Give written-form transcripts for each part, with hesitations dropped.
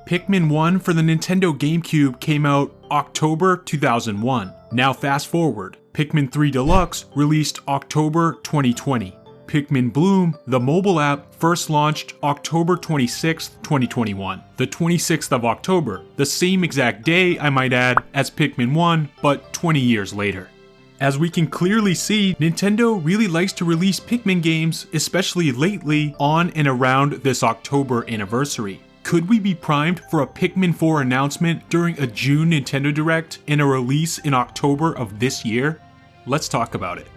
Pikmin 1 for the Nintendo GameCube came out October 2001. Now fast forward, Pikmin 3 Deluxe released October 2020. Pikmin Bloom, the mobile app, first launched October 26, 2021. The 26th of October, the same exact day, I might add, as Pikmin 1, but 20 years later. As we can clearly see, Nintendo really likes to release Pikmin games, especially lately, on and around this October anniversary. Could we be primed for a Pikmin 4 announcement during a June Nintendo Direct and a release in October of this year? Let's talk about it.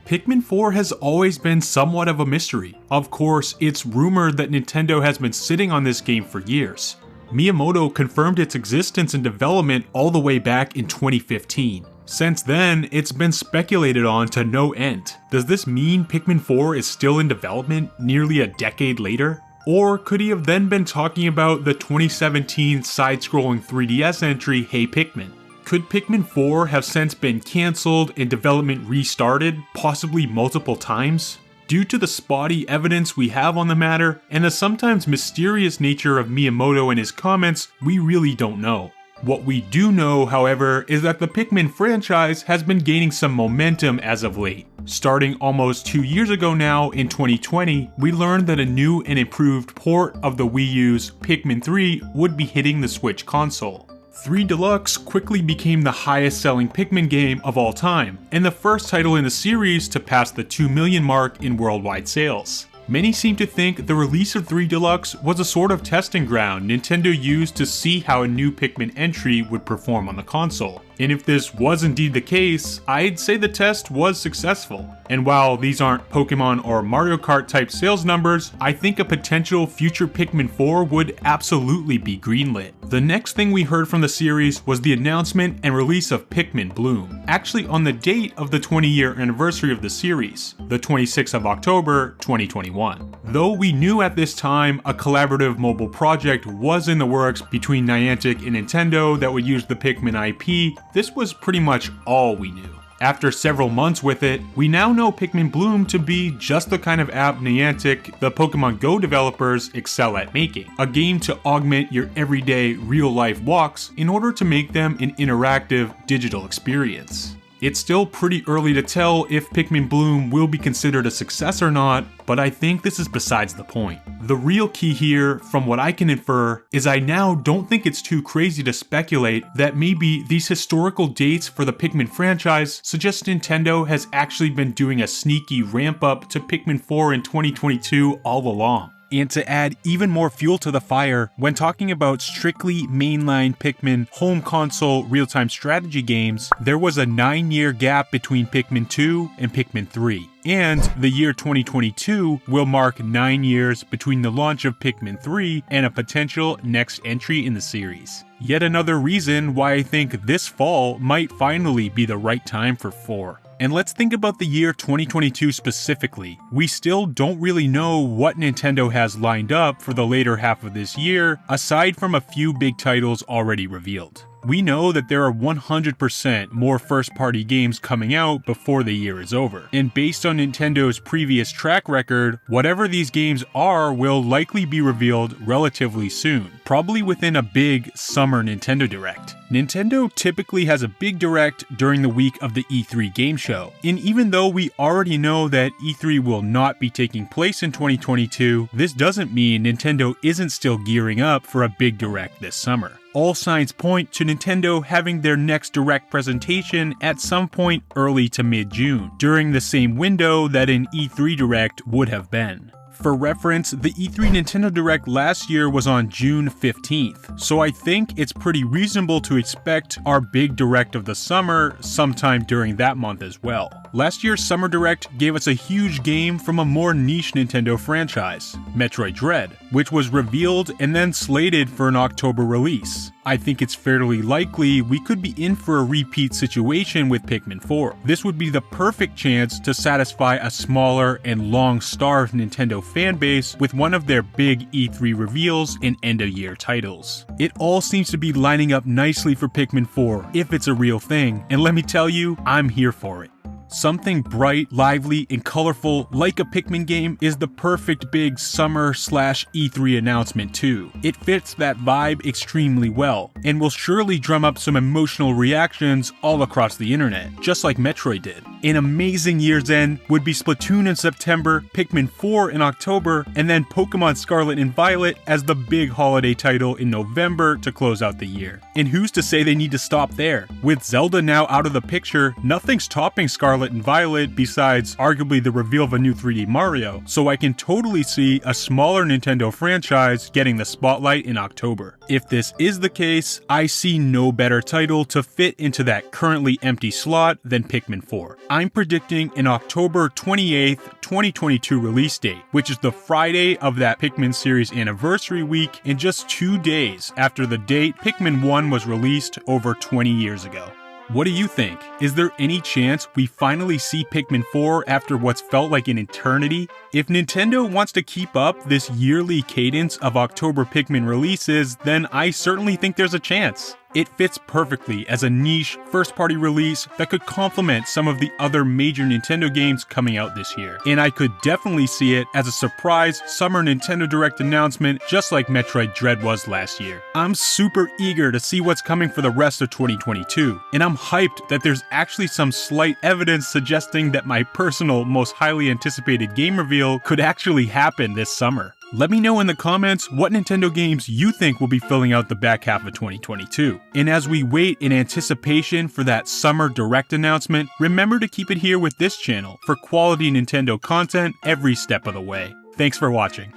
Pikmin 4 has always been somewhat of a mystery. Of course, it's rumored that Nintendo has been sitting on this game for years. Miyamoto confirmed its existence and development all the way back in 2015. Since then, it's been speculated on to no end. Does this mean Pikmin 4 is still in development nearly a decade later? Or could he have then been talking about the 2017 side-scrolling 3DS entry Hey Pikmin? Could Pikmin 4 have since been cancelled and development restarted, possibly multiple times? Due to the spotty evidence we have on the matter, and the sometimes mysterious nature of Miyamoto and his comments, we really don't know. What we do know, however, is that the Pikmin franchise has been gaining some momentum as of late. Starting almost 2 years ago now, in 2020, we learned that a new and improved port of the Wii U's Pikmin 3 would be hitting the Switch console. 3 Deluxe quickly became the highest selling Pikmin game of all time, and the first title in the series to pass the 2 million mark in worldwide sales. Many seem to think the release of 3 Deluxe was a sort of testing ground Nintendo used to see how a new Pikmin entry would perform on the console. And if this was indeed the case, I'd say the test was successful. And while these aren't Pokemon or Mario Kart type sales numbers, I think a potential future Pikmin 4 would absolutely be greenlit. The next thing we heard from the series was the announcement and release of Pikmin Bloom, actually on the date of the 20-year anniversary of the series, the 26th of October 2021. Though we knew at this time a collaborative mobile project was in the works between Niantic and Nintendo that would use the Pikmin IP, this was pretty much all we knew. After several months with it, we now know Pikmin Bloom to be just the kind of app Niantic, the Pokemon Go developers, excel at making. A game to augment your everyday real-life walks in order to make them an interactive digital experience. It's still pretty early to tell if Pikmin Bloom will be considered a success or not, but I think this is besides the point. The real key here, from what I can infer, is I now don't think it's too crazy to speculate that maybe these historical dates for the Pikmin franchise suggest Nintendo has actually been doing a sneaky ramp up to Pikmin 4 in 2022 all along. And to add even more fuel to the fire, when talking about strictly mainline Pikmin home console real-time strategy games, there was a 9-year gap between Pikmin 2 and Pikmin 3. And the year 2022 will mark 9 years between the launch of Pikmin 3 and a potential next entry in the series. Yet another reason why I think this fall might finally be the right time for 4. And let's think about the year 2022 specifically. We still don't really know what Nintendo has lined up for the later half of this year, aside from a few big titles already revealed. We know that there are 100% more first-party games coming out before the year is over. And based on Nintendo's previous track record, whatever these games are will likely be revealed relatively soon, probably within a big summer Nintendo Direct. Nintendo typically has a big direct during the week of the E3 game show, and even though we already know that E3 will not be taking place in 2022, this doesn't mean Nintendo isn't still gearing up for a big direct this summer. All signs point to Nintendo having their next direct presentation at some point early to mid-June, during the same window that an E3 Direct would have been. For reference, the E3 Nintendo Direct last year was on June 15th, so I think it's pretty reasonable to expect our big Direct of the summer sometime during that month as well. Last year's Summer Direct gave us a huge game from a more niche Nintendo franchise, Metroid Dread, which was revealed and then slated for an October release. I think it's fairly likely we could be in for a repeat situation with Pikmin 4. This would be the perfect chance to satisfy a smaller and long-starved Nintendo fanbase with one of their big E3 reveals and end-of-year titles. It all seems to be lining up nicely for Pikmin 4 if it's a real thing, and let me tell you, I'm here for it. Something bright, lively, and colorful like a Pikmin game is the perfect big summer/E3 announcement too. It fits that vibe extremely well, and will surely drum up some emotional reactions all across the internet, just like Metroid did. An amazing year's end would be Splatoon in September, Pikmin 4 in October, and then Pokemon Scarlet and Violet as the big holiday title in November to close out the year. And who's to say they need to stop there? With Zelda now out of the picture, nothing's topping Scarlet and Violet besides arguably the reveal of a new 3D Mario, so I can totally see a smaller Nintendo franchise getting the spotlight in October. If this is the case, I see no better title to fit into that currently empty slot than Pikmin 4. I'm predicting an October 28th, 2022 release date, which is the Friday of that Pikmin series anniversary week and just 2 days after the date Pikmin 1 was released over 20 years ago. What do you think? Is there any chance we finally see Pikmin 4 after what's felt like an eternity? If Nintendo wants to keep up this yearly cadence of October Pikmin releases, then I certainly think there's a chance. It fits perfectly as a niche, first-party release that could complement some of the other major Nintendo games coming out this year. And I could definitely see it as a surprise summer Nintendo Direct announcement, just like Metroid Dread was last year. I'm super eager to see what's coming for the rest of 2022, and I'm hyped that there's actually some slight evidence suggesting that my personal, most highly anticipated game reveal could actually happen this summer. Let me know in the comments what Nintendo games you think will be filling out the back half of 2022. And as we wait in anticipation for that summer Direct announcement, remember to keep it here with this channel for quality Nintendo content every step of the way. Thanks for watching.